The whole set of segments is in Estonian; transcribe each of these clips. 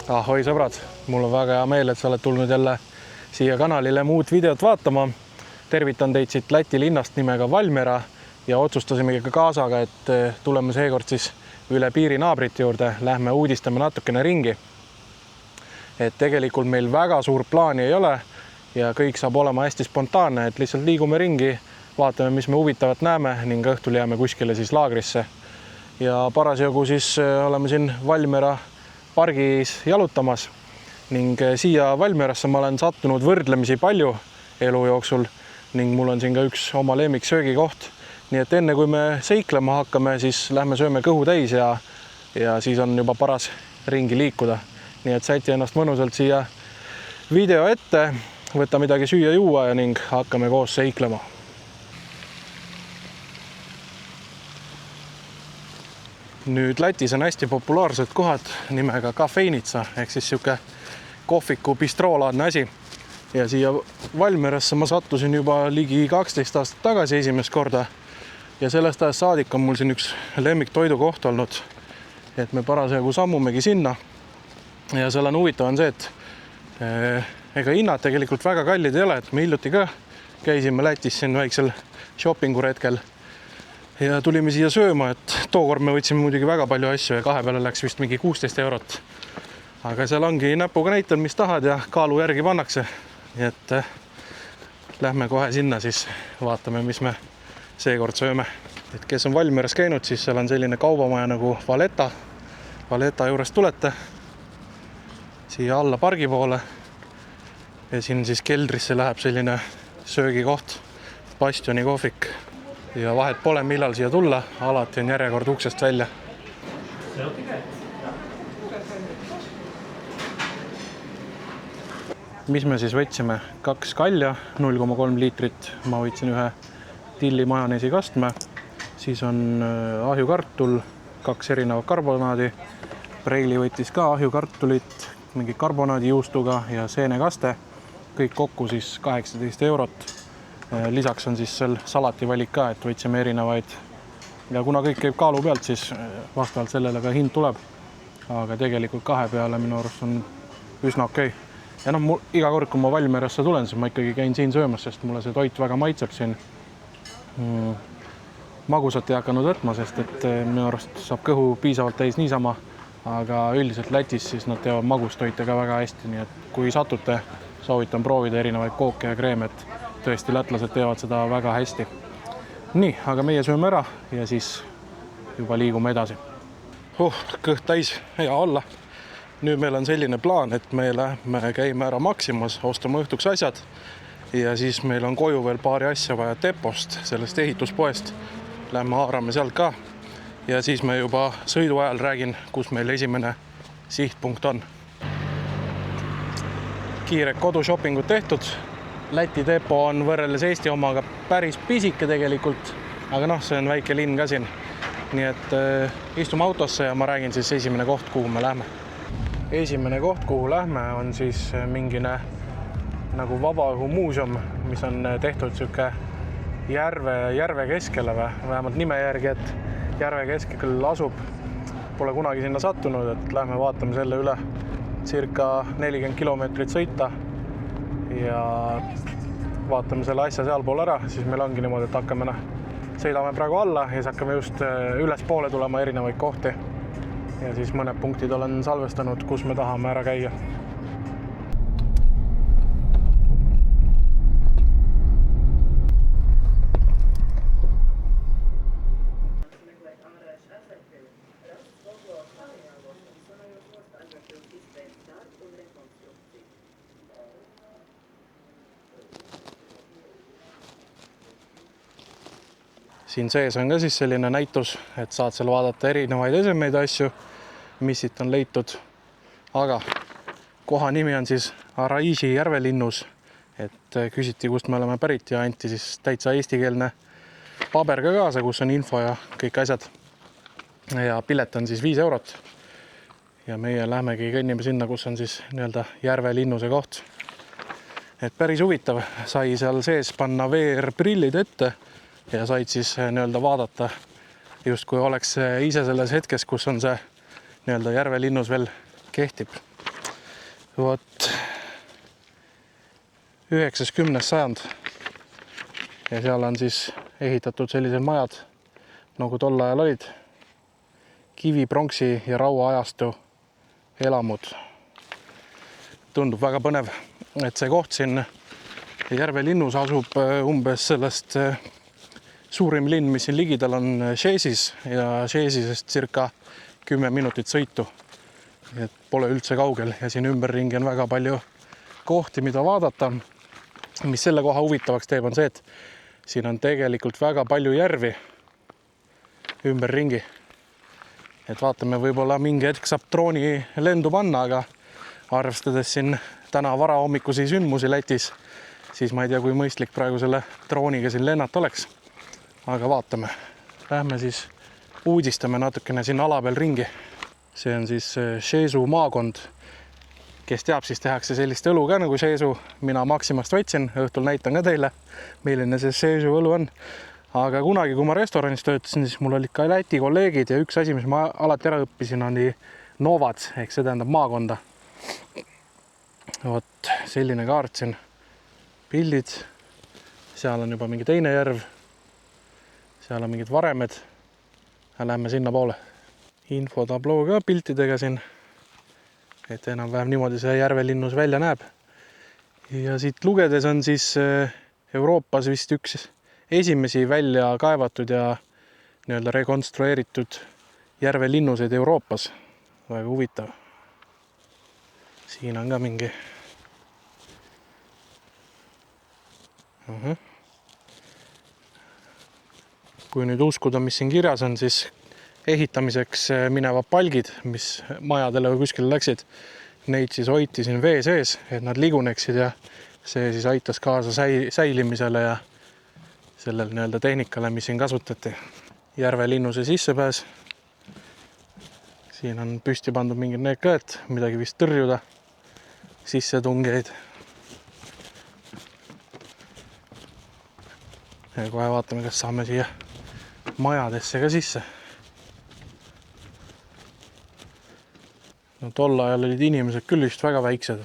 Ahoi sõbrad, mul on väga hea meel, et sa oled tulnud jälle siia kanalile muud videot vaatama. Tervitan teid siit Läti linnast nimega Valmiera ja otsustasime ka kaasaga, et tuleme seekord siis üle piiri naabrite juurde, lähme uudistame natukene ringi. Et tegelikult meil väga suur plaani ei ole ja kõik saab olema hästi spontaanne, et lihtsalt liigume ringi, vaatame, mis me huvitavat näeme ning õhtul jääme kuskile siis laagrisse. Ja parasjagu siis oleme siin Valmiera pargis jalutamas ning siia Valmierasse ma olen sattunud võrdlemisi palju elu jooksul ning mul on siin ka üks oma lemmik söögikoht. Nii et enne kui me seiklema hakkame, siis lähme sööme kõhu täis ja siis on juba paras ringi liikuda. Nii et säti ennast mõnusalt siia video ette, võtta midagi süüa juua ja ning hakkame koos seiklema. Nüüd Lätis on hästi populaarsed kohad nimega Kafeinitsa ehk siis siuke kohviku bistroolaadne asi. Ja siia Valmierasse ma sattusin juba ligi 12 aastat tagasi esimest korda. Ja sellest ajast saadik on mul siin üks lemmik toidukoht olnud, et me parasjagu sammumegi sinna. Ja seal on huvitav on see, et ega hinnad tegelikult väga kallid ei ole, et me hiljuti ka käisime Lätis siin väiksel shoppinguretkel ja tulime siia sööma, et tookord me võtsime muidugi väga palju asju ja kahe peale läks vist mingi 16 eurot. Aga seal ongi näpuga näitel, mis tahad ja kaalu järgi pannakse. Nii et lähme kohe sinna siis vaatame, mis me seekord sööme. Et kes on Valmieras käinud, siis seal on selline kaubamaja nagu Valeta. Valeta juures tulete siia alla pargi poole ja siin siis keldrisse läheb selline söögikoht, Bastioni kohvik. Ja vahet pole, millal siia tulla, alati on järjekord uksest välja. Mis me siis võtsime? 2 kalja, 0,3 liitrit. Ma võtsin ühe tilli majoneesi kastme. Siis on ahjukartul, 2 erinevat karbonaadi. Preili võttis ka ahjukartulit, mingi karbonaadi juustuga ja seenekaste. Kõik kokku siis 18 eurot. Lisaks on siis seal salati valik ka, et võtsime erinevaid. Ja kuna kõik käib kaalu pealt, siis vastavalt sellele ka hind tuleb. Aga tegelikult kahe peale minu arust on üsna okei. Ja iga kord, kui ma Valmierasse tulen, siis ma ikkagi käin siin söömas, sest mulle see toit väga maitseb siin. Magusat ei hakanud võtma, sest et minu arust saab kõhu piisavalt täis niisama. Aga üldiselt Lätis siis nad teevad magustoite ka väga hästi, nii et kui satute, soovitan proovida erinevaid kooke ja kreemet. Tõesti, lätlased teevad seda väga hästi. Nii, aga meie sööme ära ja siis juba liigume edasi. Kõht täis ja alla. Nüüd meil on selline plaan, et me lähme käime ära Maximas, ostame õhtuks asjad ja siis meil on koju veel paari asja vaja Depost, sellest ehituspoest. Lähme haarame sealt ka ja siis me juba sõidu ajal räägin, kus meil esimene sihtpunkt on. Kiired kodushoppingud tehtud. Läti depo on võrreldes Eesti omaga päris pisike tegelikult, aga see on väike linn ka siin. Nii et istume autosse ja ma räägin siis esimene koht, kuhu me lähme. Esimene koht, kuhu lähme, on siis mingine nagu vabaõhumuuseum, mis on tehtud siuke järve keskele või vähemalt nime järgi, et järve keskel asub. Pole kunagi sinna sattunud, et lähme vaatame selle üle circa 40 kilomeetrit sõita. Ja vaatame selle asja seal pool ära, siis meil ongi niimoodi, et sõidame praegu alla ja siis hakkame just üles poole tulema erinevaid kohti. Ja siis mõned punktid olen salvestanud, kus me tahame ära käia. Siin sees on ka siis selline näitus, et saad seal vaadata erinevaid esemeid asju, mis siit on leitud. Aga koha nimi on siis Araisi järvelinnus, et küsiti, kust me oleme pärit ja anti siis täitsa eestikeelne paber ka kaasa, kus on info ja kõik asjad. Ja pilet on siis 5 eurot. Ja meie lähmegi kõnnime sinna, kus on siis järvelinnuse koht. Et päris huvitav, sai seal sees panna VR-prillid ette ja said siis vaadata just kui oleks ise selles hetkes, kus on see järvelinnus veel kehtib. Vot 9-10 sajand ja seal on siis ehitatud sellised majad, nagu tol ajal olid. Kivi, pronksi ja rauaajastu elamud. Tundub väga põnev, et see koht siin Järve linnus asub umbes sellest suurim linn, mis siin ligidal on Šežis ja Šežisest circa 10 minutit sõitu. Et pole üldse kaugel ja siin ümberringi on väga palju kohti, mida vaadata. Mis selle koha huvitavaks teeb, on see, et siin on tegelikult väga palju järvi ümberringi. Et vaatame, võib-olla mingi hetk saab drooni lendu panna, aga arvestades siin täna varahommikusi sündmusi Lätis, siis ma ei tea, kui mõistlik praegu selle drooniga siin lennata oleks. Aga vaatame. Lähme siis uudistame natukene siin ala peal ringi. See on siis Šežu maakond. Kes teab, siis tehakse sellist õlu ka nagu Šežu. Mina Maximast võtsin, õhtul näitan ka teile, milline see Šežu õlu on. Aga kunagi, kui ma restoranis töötasin, siis mul olid ka Läti kolleegid ja üks asi, mis ma alati ära õppisin, oli Novad, ehk see tähendab maakonda. Vot selline kaart siin. Pildid. Seal on juba mingi teine järv. Seal on mingid varemed. Lähme sinna poole. Infotabloo ka piltidega siin. Et enam-vähem niimoodi see Järve linnus välja näeb. Ja siit lugedes on siis Euroopas vist üks esimesi välja kaevatud ja nii-öelda rekonstrueeritud Järve linnuseid Euroopas. Väga huvitav. Siin on ka mingi. Kui nüüd uskuda, mis siin kirjas on, siis ehitamiseks minevad palgid, mis majadele või kuskile läksid, neid siis hoiti siin vee sees, et nad liguneksid ja see siis aitas kaasa säilimisele ja sellel nii-öelda tehnikale, mis siin kasutati. Järve linnuse sissepääs. Siin on püsti pandud mingid need ka, et midagi vist tõrjuda, sissetungeid. Ja kohe vaatame, kas saame siia majadesse ka sisse. No, tol ajal olid inimesed küll just väga väiksed.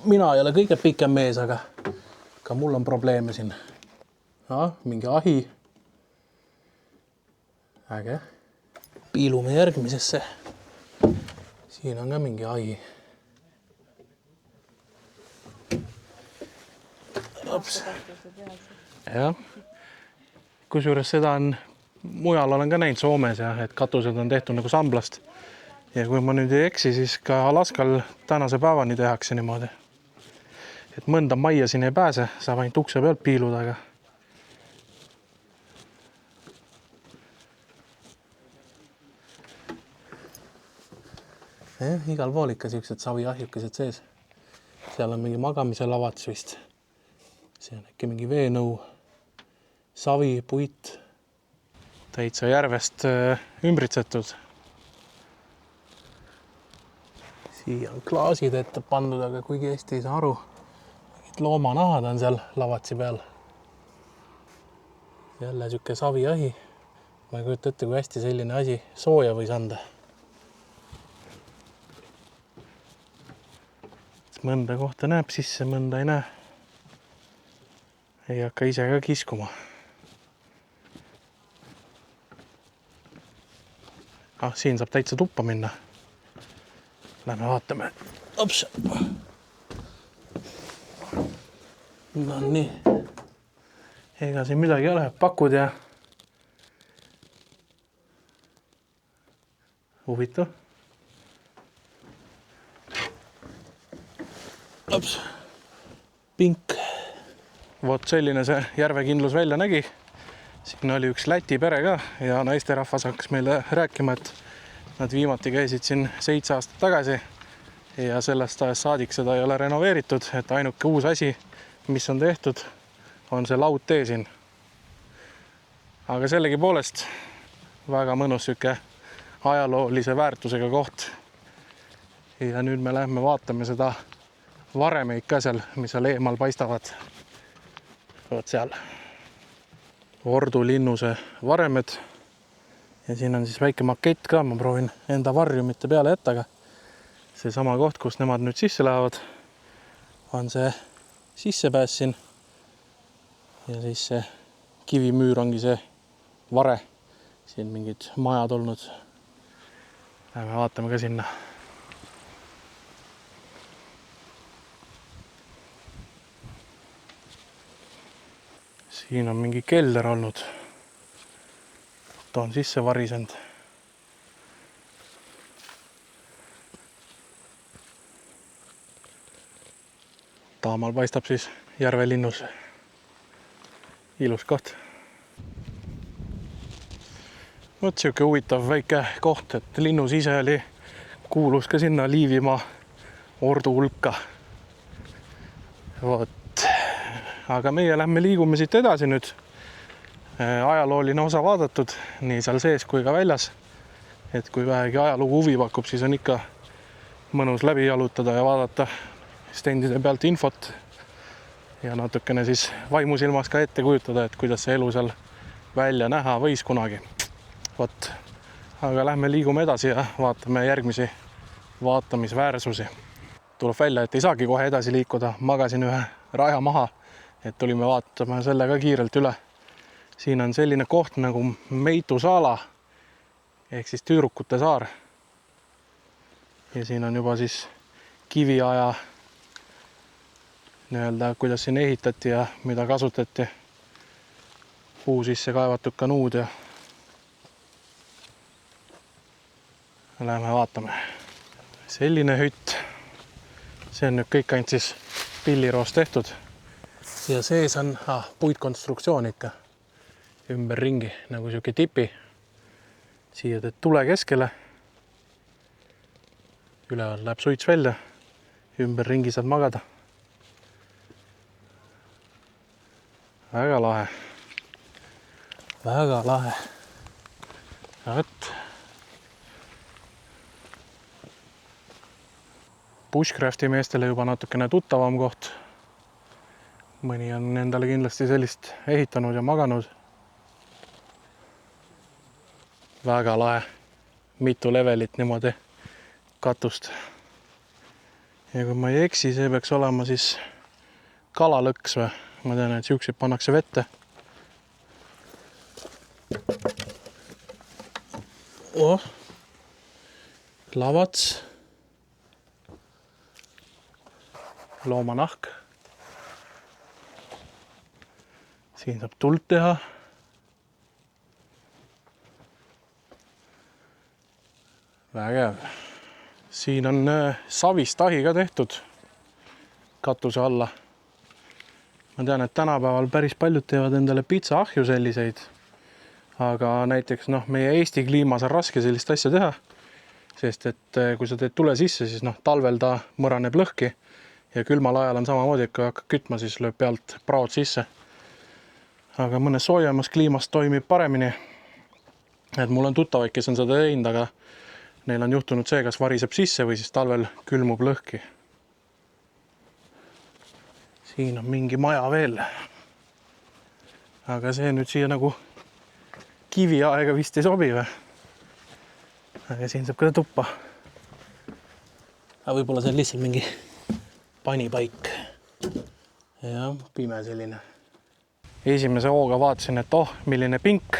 Mina ei ole kõige pikem mees, aga ka mul on probleeme siin. Mingi ahi. Äge. Piilume järgmisesse. Siin on ka mingi ahi. Ops. Ja. Kusjuures seda on, mujal olen ka näinud Soomes, ja, et katused on tehtud nagu samblast. Ja kui ma nüüd ei eksi, siis ka Alaskal tänase päevani tehakse niimoodi. Et mõnda majja siin ei pääse, saab ainult ukse pealt piiluda, aga igal pool ikka siuksed saviahjukesed sees. Seal on mingi magamise lavatus vist. See on äkki mingi veenõu. Savi, puit. Täitsa järvest ümbritsetud. Siia on klaasid ette pandud, aga kuigi hästi ei saa aru. Loomanahad on seal lavatsi peal. Jälle siuke saviahi. Ma ei kujuta ette, kui hästi selline asi sooja võis anda. Mõnda kohta näeb sisse, mõnda ei näe. Ei hakka ise ka kiskuma. Siin saab täitsa tuppa minna. Lähme vaatame. Ops. No nii. Ega siin midagi ei ole. Pakud ja huvitav. Ops. Pink. Vot selline see järvekindlus välja nägi. Siin oli üks Läti pere ka ja naisterahvas hakkas meile rääkima, et nad viimati käisid siin 7 aastat tagasi ja sellest ajast saadik seda ei ole renoveeritud, et ainuke uus asi, mis on tehtud, on see laudtee siin. Aga sellegi poolest väga mõnus süke ajaloolise väärtusega koht. Ja nüüd me lähme vaatame seda varemeid ka seal, mis seal eemal paistavad. Võt seal. Ordu linnuse varemed. Ja siin on siis väike makett ka, ma proovin enda varju mitte peale jätta, aga seesama koht, kus nemad nüüd sisse lähevad, on see sissepääs siin. Ja siis see kivimüür ongi see vare. Siin mingid majad olnud. Lähme vaatame ka sinna. Siin on mingi keller olnud. Ta on sisse varisend. Taamal paistab siis järvelinnus. Ilus koht. Võt siuke huvitav väike koht, et linnus ise oli kuulus ka sinna Liivimaa ordu hulka. Vot. Aga meie lähme liigume siit edasi nüüd. Ajalooline osa vaadatud nii seal sees kui ka väljas. Et kui vähegi ajalugu huvi pakub, siis on ikka mõnus läbi jalutada ja vaadata stendide pealt infot ja natukene siis vaimusilmas ka ette kujutada, et kuidas see elu seal välja näha võis kunagi. Vot. Aga lähme liigume edasi ja vaatame järgmisi vaatamisväärsusi. Tuleb välja, et ei saagi kohe edasi liikuda. Magasin ühe raja maha, et tulime vaatama selle ka kiirelt üle. Siin on selline koht nagu Meitusala ehk siis tüdrukute saar. Ja siin on juba siis kiviaja nii-öelda, kuidas siin ehitati ja mida kasutati. Puu sisse kaevatud kanuud ja läheme vaatame. Selline hütt. See on nüüd kõik ainult siis pilliroost tehtud. Ja sees on puitkonstruktsioon ikka ümber ringi, nagu siuke tipi. Siia teed tule keskele. Üleval läheb suits välja. Ümber ringi saad magada. Väga lahe. Väga lahe. Võt. Bushcrafti meestele juba natukene tuttavam koht. Mõni on endale kindlasti sellist ehitanud ja maganud. Väga lahe. Mitu levelit niimoodi katust. Ja kui ma ei eksi, see peaks olema siis kalalõks või? Ma tean, et siuksed pannakse vette. Lavats. Loomanahk. Siin saab tuld teha. Vägev. Siin on savistahi ka tehtud katuse alla. Ma tean, et tänapäeval päris paljud teevad endale pitsaahju selliseid. Aga näiteks meie Eesti kliimas on raske sellist asja teha. Sest et kui sa teed tule sisse, siis talvel ta mõraneb lõhki. Ja külmal ajal on samamoodi, kui hakkab kütma, siis lööb pealt praod sisse. Aga mõnes soojemas kliimas toimib paremini. Et mul on tuttavaid, kes on seda teinud, aga neil on juhtunud see, kas variseb sisse või siis talvel külmub lõhki. Siin on mingi maja veel. Aga see nüüd siia nagu kiviaega vist ei sobi või? Aga siin saab ka tuppa. Aga võib-olla see on lihtsalt mingi panipaik. Ja pime selline. Esimese hooga vaatasin, et milline pink.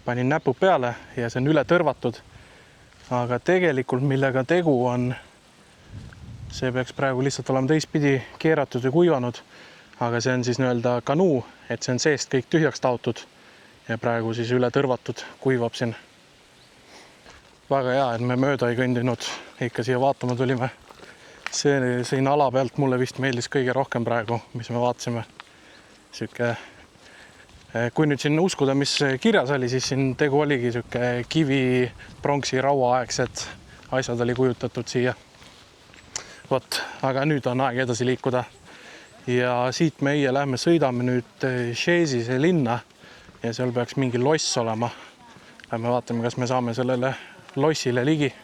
Panin näpud peale ja see on üle tõrvatud. Aga tegelikult millega tegu on, see peaks praegu lihtsalt olema teistpidi keeratud ja kuivanud. Aga see on siis nii-öelda kanuu, et see on seest kõik tühjaks taotud. Ja praegu siis üle tõrvatud kuivab siin. Väga hea, et me mööda ei kõndinud. Ikka siia vaatama tulime. See siin ala pealt mulle vist meeldis kõige rohkem praegu, mis me vaatasime. Kui nüüd siin uskuda, mis kirjas oli, siis siin tegu oligi kivi, pronksi, rauaaegsed asjad oli kujutatud siia. Vot, aga nüüd on aeg edasi liikuda. Ja siit meie lähme sõidame nüüd Šežise linna ja seal peaks mingi loss olema. Lähme vaatame, kas me saame sellele lossile ligi.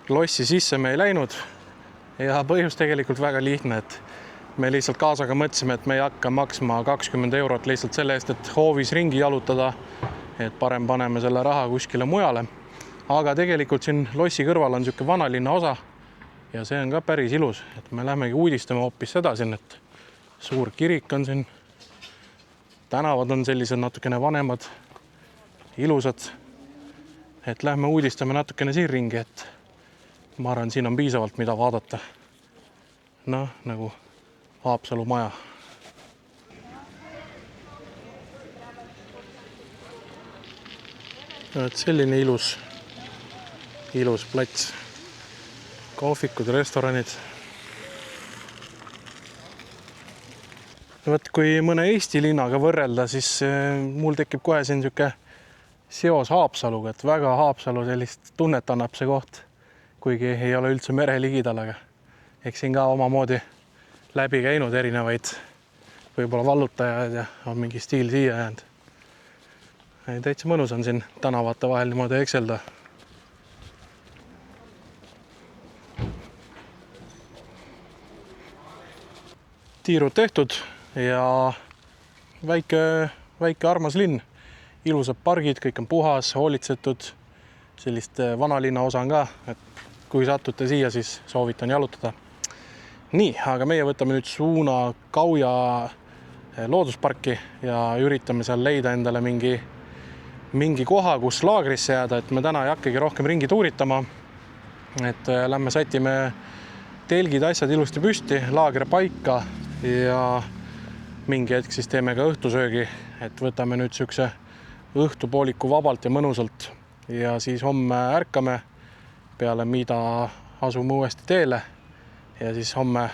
Lossi sisse me ei läinud ja põhjus tegelikult väga lihtne, et me lihtsalt kaasaga mõtlesime, et me ei hakka maksma 20 eurot lihtsalt selle eest, et hoovis ringi jalutada, et parem paneme selle raha kuskile mujale. Aga tegelikult siin Lossi kõrval on niisugune vanalinna osa ja see on ka päris ilus, et me lähmegi uudistama hoopis seda siin, et suur kirik on siin, tänavad on sellised natukene vanemad, ilusad, et lähme uudistame natukene siin ringi, et ma arvan, siin on piisavalt, mida vaadata. Noh, nagu Haapsalu maja. Et selline ilus plats. Kohvikud, restoranid. Võt, kui mõne Eesti linnaga võrrelda, siis mul tekib kohe siin niisugune seos Haapsaluga, et väga Haapsalu sellist tunnet annab see koht, kuigi ei ole üldse mere ligidal, aga eks siin ka omamoodi läbi käinud erinevaid võib-olla vallutajaid ja on mingi stiil siia jäänud. Täitsa mõnus on siin tänavate vahel niimoodi ekselda. Tiirud tehtud ja väike armas linn. Ilusad pargid, kõik on puhas, hoolitsetud. Sellist vanalinna osa on ka, et kui satute siia, siis soovitan jalutada. Nii, aga meie võtame nüüd suuna Kauja loodusparki ja üritame seal leida endale mingi koha, kus laagrisse jääda, et me täna ei hakkagi rohkem ringi tuuritama. Et lähme sätime telgid, asjad ilusti püsti, laagre paika ja mingi hetk siis teeme ka õhtusöögi, et võtame nüüd siukse õhtupooliku vabalt ja mõnusalt ja siis homme ärkame, peale mida asume uuesti teele ja siis homme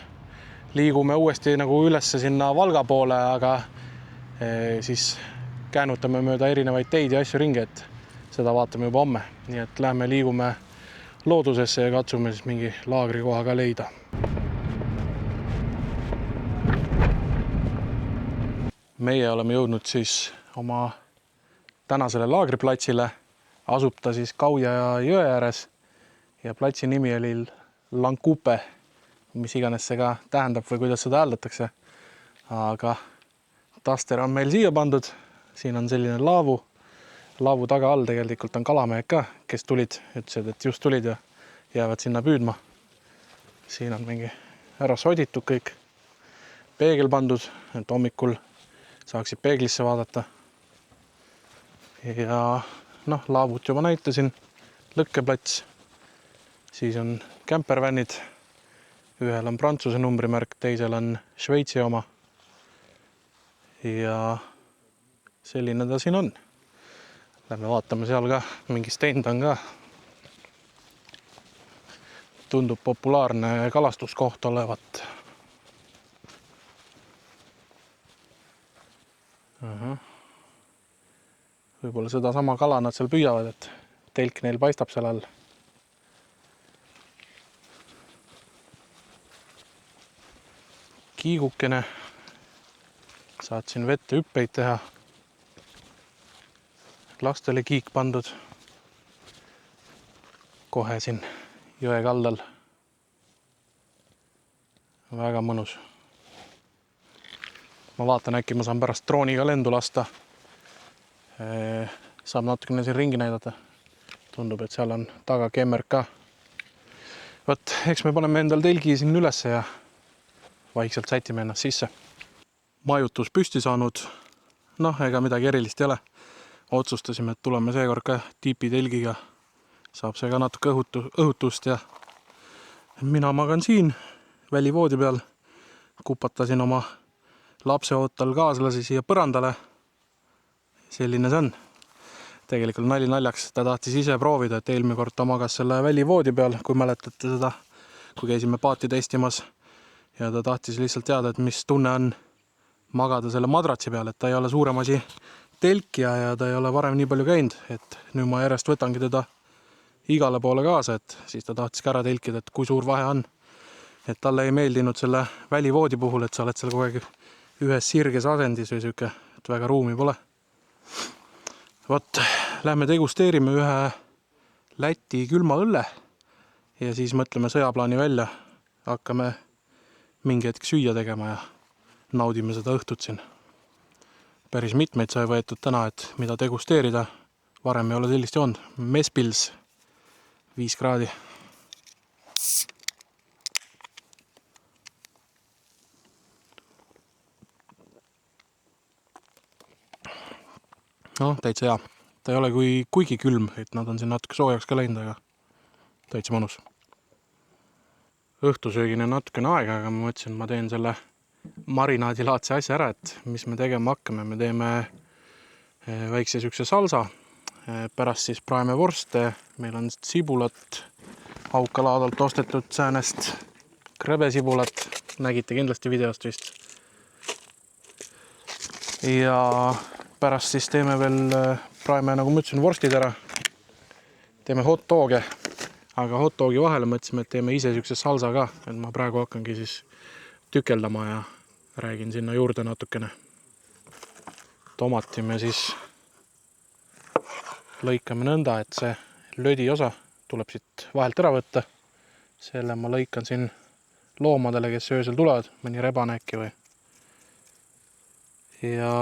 liigume uuesti nagu üles sinna Valga poole, aga siis käänutame mööda erinevaid teid ja asju ringi, et seda vaatame juba homme. Nii et lähme liigume loodusesse ja katsume siis mingi laagrikoha ka leida. Meie oleme jõudnud siis oma tänasele laagriplatsile, asub ta siis Kauja jõe ääres ja platsi nimi oli Lankupe, mis iganes see ka tähendab või kuidas seda hääldatakse. Aga taster on meil siia pandud, siin on selline laavu taga all tegelikult on kalamehed ka, kes tulid, ütlesid, et just tulid ja jäävad sinna püüdma. Siin on mingi ära soditud kõik, peegel pandud, et hommikul saaksid peeglisse vaadata. Ja noh, laavut juba näitasin, lõkkeplats, siis on kämpervännid, ühel on Prantsuse numbrimärk, teisel on Šveitsi oma ja selline ta siin on. Lähme vaatame seal ka, mingi stend on ka. Tundub populaarne kalastuskoht olevat. Võib-olla seda sama kala nad seal püüavad, et telk neil paistab seal all. Kiigukene. Saad siin vette hüppeid teha. Lastele kiik pandud. Kohe siin jõe kaldal. Väga mõnus. Ma vaatan, äkki ma saan pärast drooniga lendu lasta. Saab natukene siin ringi näidata. Tundub, et seal on taga kemmerk ka. Võt, eks me paneme endal telgi siin üles ja vaikselt sätime ennast sisse. Majutus püsti saanud. Noh, ega midagi erilist ei ole. Otsustasime, et tuleme seekord ka tiipitelgiga. Saab see ka natuke õhutust ja mina magan siin välivoodi peal. Kupatasin oma lapseootal kaaslasi siia põrandale. Selline see on. Tegelikult nali naljaks, ta tahtis ise proovida, et eelmine kord ta magas selle välivoodi peal, kui mäletate seda, kui käisime paati testimas. Ja ta tahtis lihtsalt teada, et mis tunne on magada selle madratsi peal, et ta ei ole suurem asi telkija ja ta ei ole varem nii palju käinud, et nüüd ma järjest võtangi teda igale poole kaasa, et siis ta tahtis ka ära telkida, et kui suur vahe on. Et talle ei meeldinud selle välivoodi puhul, et sa oled seal kogu aeg ühes sirges asendis või siuke, et väga ruumi pole. Vot, lähme degusteerime ühe Läti külma õlle ja siis mõtleme sõjaplaani välja. Hakkame mingi hetk süüa tegema ja naudime seda õhtut siin. Päris mitmeid sai võetud täna, et mida degusteerida. Varem ei ole sellist joonud. Mespils 5 kraadi. No, täitsa hea. Ta ei ole kuigi külm, et nad on siin natuke soojaks ka läinud, aga täitsa mõnus. Õhtusöögine natukene aega, aga ma mõtlesin, ma teen selle marinaadilaadse asja ära, et mis me tegema hakkame. Me teeme väikse sükse salsa, pärast siis praeme vorste. Meil on sibulat, aukalaadalt ostetud säänest krebesibulat. Nägite kindlasti videost vist. Ja pärast siis teeme veel praeme, nagu ma ütlesin, vorstid ära. Teeme hot doge, aga hot dogi vahele mõtlesime, et teeme ise sükse salsa ka. Et ma praegu hakkangi siis tükeldama ja räägin sinna juurde natukene. Tomati me siis lõikame nõnda, et see lödi osa tuleb siit vahelt ära võtta. Selle ma lõikan siin loomadele, kes öösel tulevad, mõni rebane äkki või. Ja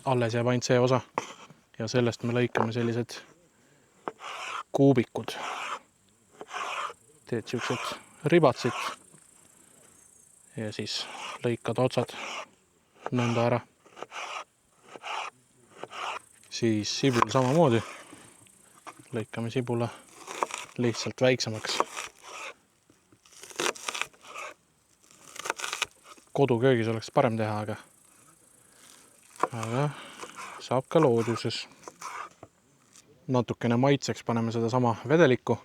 alles jääb ainult see osa ja sellest me lõikame sellised kuubikud. Teed siuksed ribatsid ja siis lõikad otsad nõnda ära. Siis sibul samamoodi. Lõikame sibula lihtsalt väiksemaks. Koduköögis oleks parem teha, aga saab ka looduses. Natukene maitseks paneme seda sama vedelikku.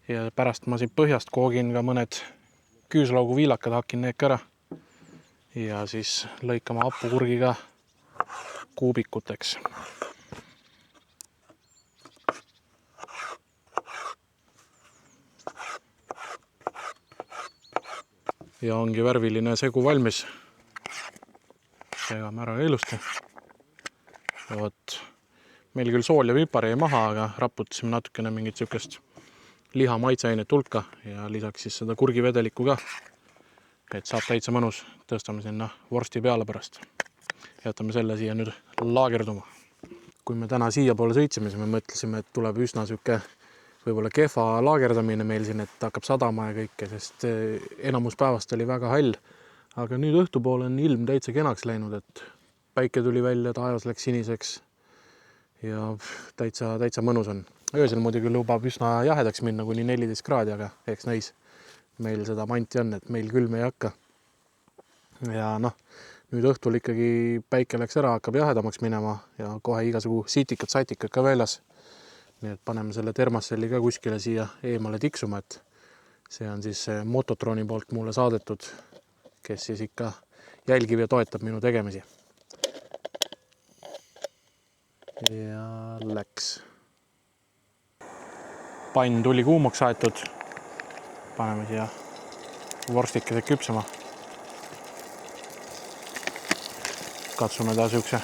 Ja pärast ma siin põhjast koogin ka mõned küüslaugu viilakad, hakin need ka ära. Ja siis lõikame hapukurgiga kuubikuteks. Ja ongi värviline segu valmis. Segame ära ilusti. Ja võt, meil küll sool ja pipar jäi maha, aga raputasime natukene mingit sükest liha maitseainet hulka ja lisaks siis seda kurgivedelikku ka. Et saab täitsa mõnus. Tõstame sinna vorsti peale pärast. Jätame selle siia nüüd laagerduma. Kui me täna siia poole sõitsime, siis me mõtlesime, et tuleb üsna süke võib-olla kehva laagerdamine meil siin, et hakkab sadama ja kõike, sest enamus päevast oli väga hall. Aga nüüd õhtupoole on ilm täitsa kenaks läinud, et päike tuli välja, taevas läks siniseks ja täitsa mõnus on. Öösel muidugi lubab üsna jahedaks minna kuni 14 kraadi, aga eks näis. Meil seda manti on, et meil külm ei hakka. Ja noh, nüüd õhtul ikkagi päike läks ära, hakkab jahedamaks minema ja kohe igasugu sitikad ka väljas. Nii et paneme selle termasselli ka kuskile siia eemale tiksuma, et see on siis Mototroni poolt mulle saadetud, kes siis ikka jälgib ja toetab minu tegemisi. Ja läks. Pann tuli kuumaks aetud. Paneme siia vorstikesed küpsema. Katsume ta siukse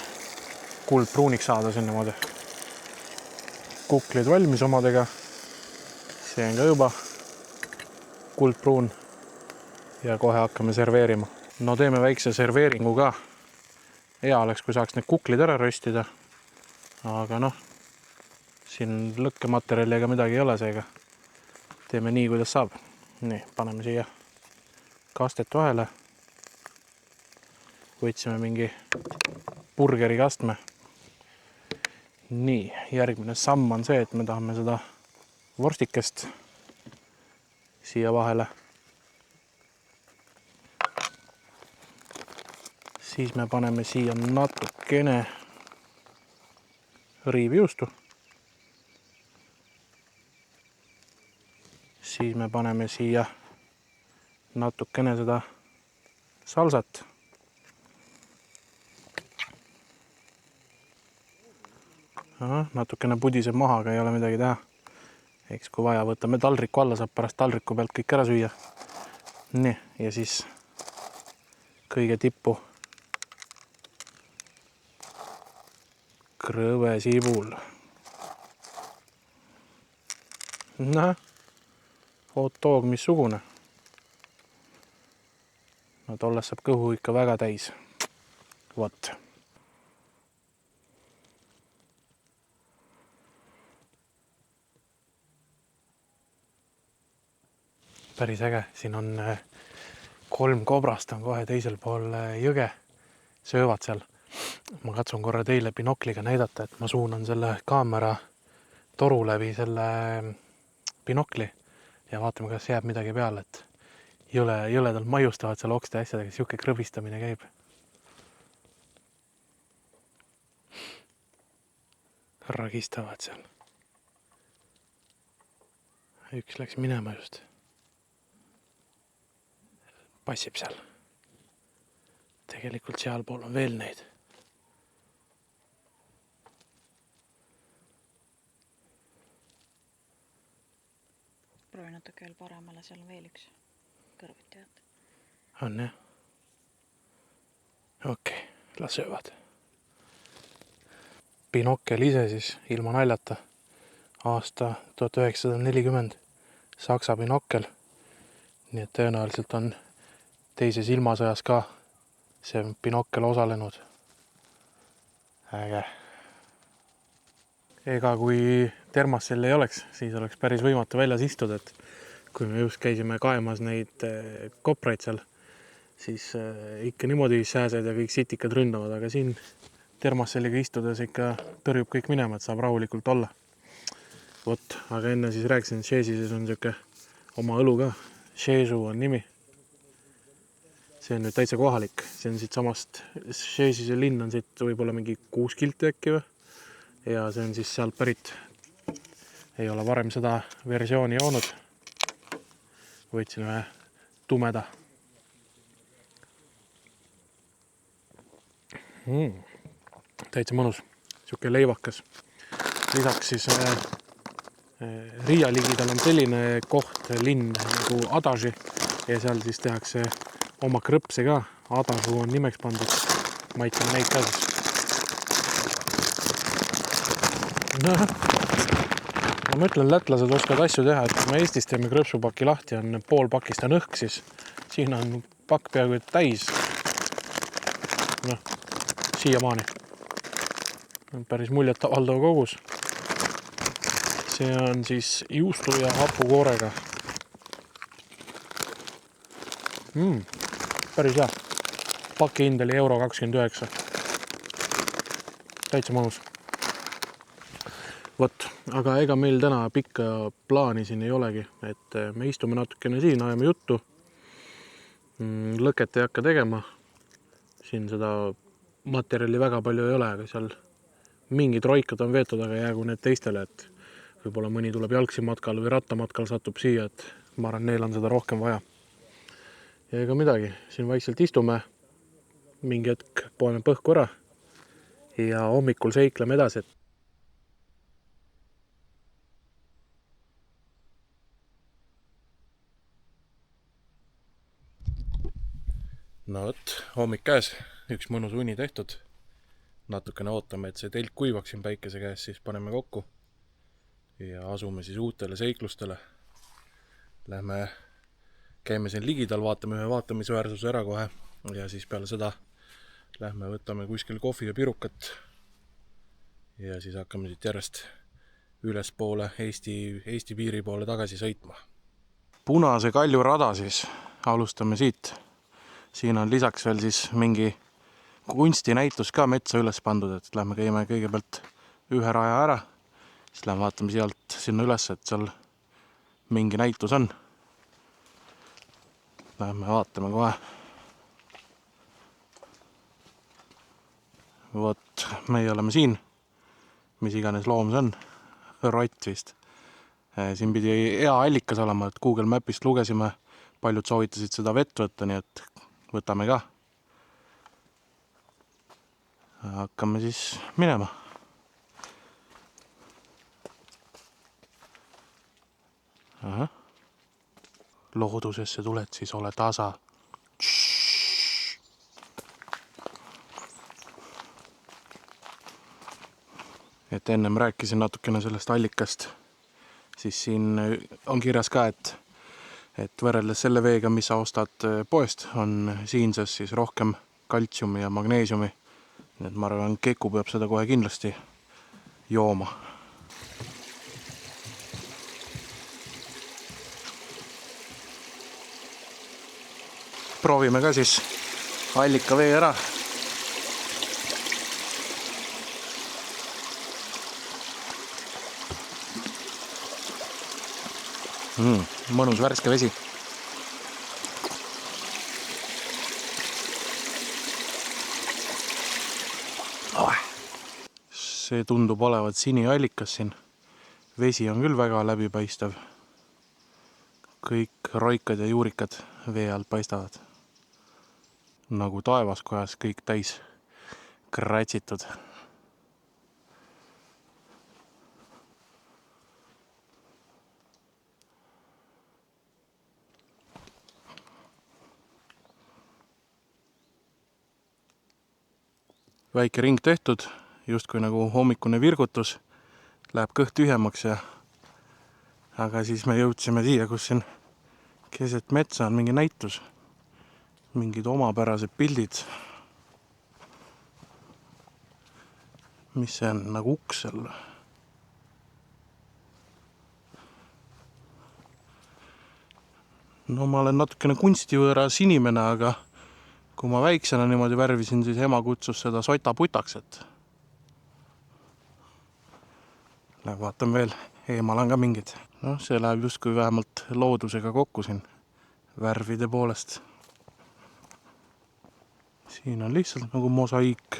kuldpruuniks saada sinna moodi. Kuklid valmis omadega. See on ka juba kuldpruun. Ja kohe hakkame serveerima. No teeme väikse serveeringu ka. Hea oleks, kui saaks need kuklid ära röstida. Aga noh, siin lõkkematerjali ega midagi ei ole seega. Teeme nii, kuidas saab. Nii, paneme siia kastet vahele. Võtsime mingi burgeri kastme. Nii, järgmine samm on see, et me tahame seda vorstikest siia vahele. Siis me paneme siia natukene riivjuustu. Siis me paneme siia natukene seda salsat. Natukene pudiseb maha, aga ei ole midagi teha. Eks kui vaja, võtame taldriku alla, saab pärast taldriku pealt kõik ära süüa. Nii, ja siis kõige tippu krõve sibul. Noh, hot dog missugune. No tolles saab kõhu ikka väga täis. Vot. Päris äge, siin on 3 kobrast on kohe teisel pool jõge, söövad seal. Ma katsun korra teile binokliga näidata, et ma suunan selle kaamera toru läbi selle binokli ja vaatame, kas jääb midagi peale, et jõledalt maiustavad seal okste asjadega, siuke krõbistamine käib. Ragistavad seal. Üks läks minema just. Passib seal. Tegelikult sealpool on veel neid. Proovi natuke veel paremale, seal on veel üks kõrvuti. On jah? Okei, las söövad. Binokkel ise siis ilma naljata. Aasta 1940. Saksa binokkel. Nii et tõenäoliselt on teises ilmasõjas ka see binokkel osalenud. Äge. Ega kui termassel ei oleks, siis oleks päris võimatu väljas istuda, et kui me just käisime kaemas neid kopraid seal, siis ikka niimoodi sääsed ja kõik sitikad ründavad, aga siin termasseliga istudes ikka tõrjub kõik minema, et saab rahulikult olla. Vot, aga enne siis rääkisin, et Šežises on siuke oma õlu ka. Šežu on nimi. See on nüüd täitsa kohalik. See on siit samast, Šežise linn on siit võib-olla mingi 6 kilti äkki või. Ja see on siis sealt pärit. Ei ole varem seda versiooni joonud. Võtsin ühe tumeda. Täitsa mõnus. Siuke leivakas. Lisaks siis Riia ligidal on selline koht, linn nagu Adaži ja seal siis tehakse oma krõpse ka. Adažu on nimeks pandud. Maitame neid ka siis. No, ma mõtlen, lätlased oskavad asju teha, et kui me Eestis teeme krõpsupaki lahti, on pool pakist on õhk, siis siin on pakk peaaegu täis. No, siiamaani. Päris muljet avaldav kogus. See on siis juustu ja hapukoorega. Päris hea. Paki hind oli €29. Täitsa mõnus. Vot, aga ega meil täna pikka plaani siin ei olegi, et me istume natukene siin, ajame juttu. Lõket ei hakka tegema. Siin seda materjali väga palju ei ole, aga seal mingid roikad on veetud, aga jäägu need teistele, et võib-olla mõni tuleb jalgsi matkal või rattamatkal satub siia, et ma arvan, neil on seda rohkem vaja. Ja ega midagi, siin vaikselt istume, mingi hetk poeme põhku ära ja hommikul seikleme edasi. No võt, hommik käes, üks mõnus uni tehtud. Natukene ootame, et see telk kuivaks siin päikese käes, siis paneme kokku. Ja asume siis uutele seiklustele. Lähme, käime siin ligidal, vaatame ühe vaatamisväärsuse ära kohe. Ja siis peale seda lähme võtame kuskil kohvi ja pirukat. Ja siis hakkame siit järjest üles poole, Eesti piiri poole tagasi sõitma. Punase Kalju rada siis, alustame siit. Siin on lisaks veel siis mingi kunstinäitus ka metsa üles pandud, et lähme käime kõigepealt ühe raja ära. Siis lähme vaatame sealt sinna üles, et seal mingi näitus on. Lähme vaatame kohe. Vot, meie oleme siin. Mis iganes loom see on. Rott vist. Siin pidi hea allikas olema, et Google Mapist lugesime. Paljud soovitasid seda vett võtta, nii et võtame ka. Hakkame siis minema. Aha. Loodusesse tuled, siis ole tasa. et ennem rääkisin natukene sellest allikast, siis siin on kirjas ka, et võrreldes selle veega, mis sa ostad poest, on siinses siis rohkem kaltsiumi ja magneesiumi. Nii et ma arvan, Keku peab seda kohe kindlasti jooma. Proovime ka siis allika vee ära. Mõnus värske vesi. See tundub olevat siniallikas siin. Vesi on küll väga läbipaistev. Kõik roikad ja juurikad vee alt paistavad. Nagu taevaskojas kõik täis kratsitud. Väike ring tehtud, justkui nagu hommikune virgutus, läheb kõht tühjemaks aga siis me jõudsime siia, kus siin keset metsa on mingi näitus, mingid omapärased pildid. Mis see on, nagu uks seal? No ma olen natukene kunstivõõras inimene, aga kui ma väiksena niimoodi värvisin, siis ema kutsus seda sotaputaks, et vaatan veel, eemal on ka mingid. No see läheb justkui vähemalt loodusega kokku siin värvide poolest. Siin on lihtsalt nagu mosaiik.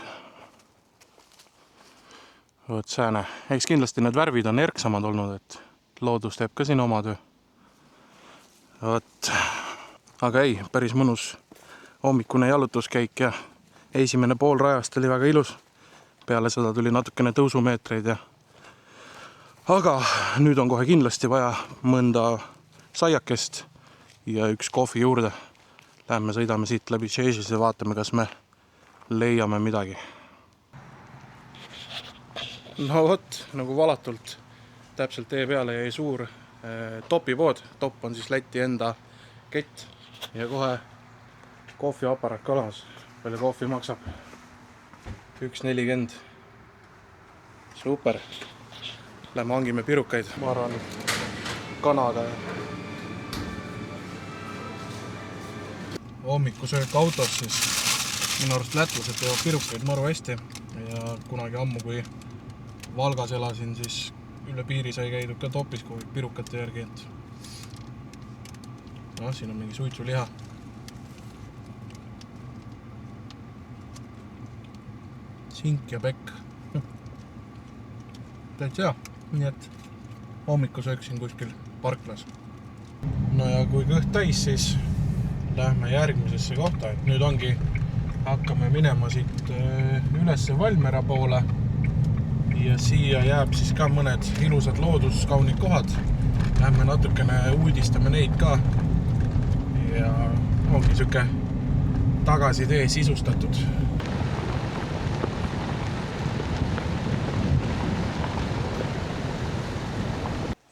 Võt sääne. Eks kindlasti need värvid on erksamad olnud, et loodus teeb ka siin oma töö. Võt. Aga ei, päris mõnus hommikune jalutuskäik ja esimene pool rajast oli väga ilus. Peale seda tuli natukene tõusumeetreid aga nüüd on kohe kindlasti vaja mõnda saiakest ja üks kohvi juurde. Lähme sõidame siit läbi Tšežis ja vaatame, kas me leiame midagi. No vot, nagu valatult täpselt tee peale jäi suur topipood. Topp on siis Läti enda kett ja kohe kohviaparaat ka olemas. Palju kohvi maksab? 1,40. Super. Lähme hangime pirukaid. Ma arvan, Kanada. Hommikusöök autos siis. Minu arust lätlased teevad pirukaid maru hästi. Ja kunagi ammu, kui Valgas elasin, siis üle piiri sai käidud ka Topis pirukate järgi. No, siin on mingi suitsuliha. Sink ja pekk. Täitsa hea. Nii et hommikusöök siin kuskil parklas. No ja kui kõht täis, siis lähme järgmisesse kohta. Et nüüd ongi, hakkame minema siit ülesse Valmera poole ja siia jääb siis ka mõned ilusad looduskaunid kohad. Lähme natukene uudistame neid ka ja ongi siuke tagasitee sisustatud.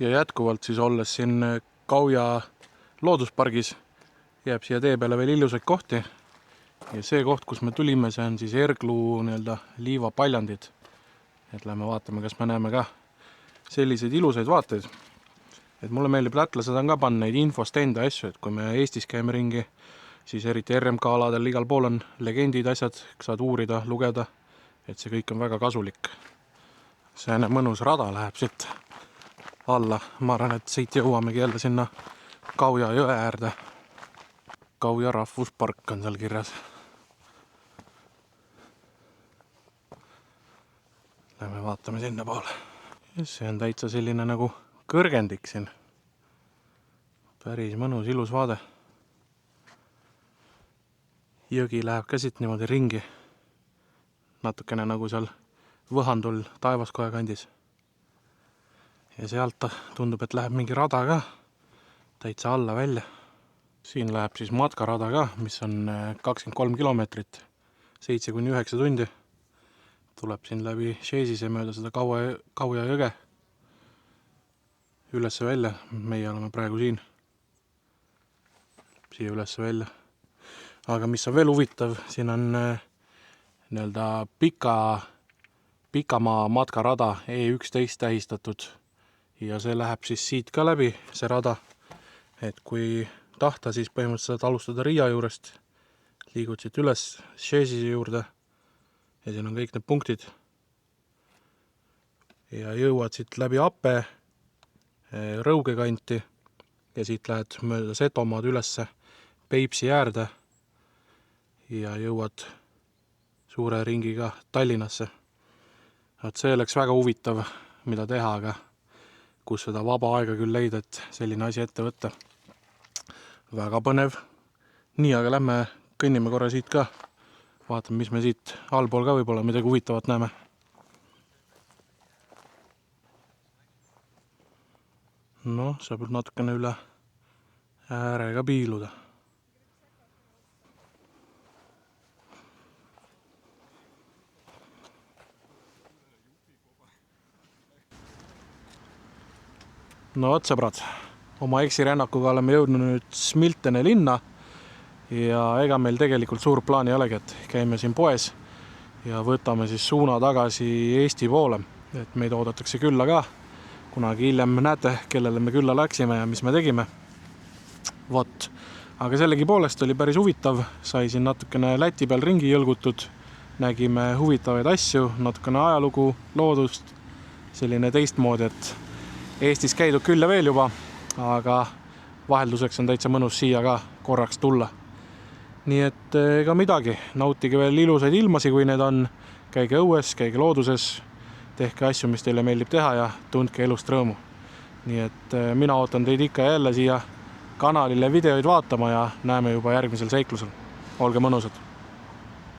Ja jätkuvalt siis olles siin Kauja looduspargis jääb siia tee peale veel ilusaid kohti. Ja see koht, kus me tulime, see on siis Erglu liivapaljandid. Et lähme vaatame, kas me näeme ka selliseid ilusaid vaateid. Et mulle meeldib, lätlased on ka pannud neid infost enda asju, et kui me Eestis käime ringi, siis eriti RMK aladel igal pool on legendid, asjad, saad uurida, lugeda, et see kõik on väga kasulik. Sääne mõnus rada läheb siit alla. Ma arvan, et siit jõuamegi jälle sinna Kauja jõe äärde. Kauja rahvuspark on seal kirjas. Lähme vaatame sinna poole. See on täitsa selline nagu kõrgendik siin. Päris mõnus, ilus vaade. Jõgi läheb ka siit niimoodi ringi. Natukene nagu seal Võhandul Taevaskoja kandis. Ja sealt tundub, et läheb mingi rada ka täitsa alla välja. Siin läheb siis matkarada ka, mis on 23 kilomeetrit, 7-9 tundi. tuleb siin läbi Šežise mööda seda Kauja jõge ülesse välja. Meie oleme praegu siin. Siia ülesse välja. Aga mis on veel huvitav, siin on nii-öelda pikamaa matkarada E11 tähistatud ja see läheb siis siit ka läbi, see rada. Et kui tahta, siis põhimõtteliselt alustada Riia juurest, liigud siit üles Šežise juurde ja siin on kõik need punktid ja jõuad siit läbi Ape Rõuge kanti ja siit lähed mööda Setomaad ülesse Peipsi äärde ja jõuad suure ringiga Tallinnasse. See oleks väga huvitav, mida teha, aga kus seda vaba aega küll leida, et selline asi ette võtta. Väga põnev. Nii, aga lähme kõnnime korra siit ka. Vaatame, mis me siit allpool ka võib-olla midagi huvitavat näeme. No, saab natukene üle äärega piiluda. No vot, sõbrad, oma eksirännakuga oleme jõudnud nüüd Smiltene linna ja ega meil tegelikult suur plaan ei olegi, et käime siin poes ja võtame siis suuna tagasi Eesti poole, et meid oodatakse külla ka. Kunagi hiljem näete, kellele me külla läksime ja mis me tegime. Vot, aga sellegi poolest oli päris huvitav, sai siin natukene Läti peal ringi jõlgutud, nägime huvitavaid asju, natukene ajalugu, loodust, selline teistmoodi, et Eestis käidud küll ja veel juba, aga vahelduseks on täitsa mõnus siia ka korraks tulla. Nii et ega midagi, nautige veel ilusaid ilmasi, kui need on, käige õues, käige looduses, tehke asju, mis teile meeldib teha ja tundke elust rõõmu. Nii et mina ootan teid ikka jälle siia kanalile videoid vaatama ja näeme juba järgmisel seiklusel. Olge mõnusad!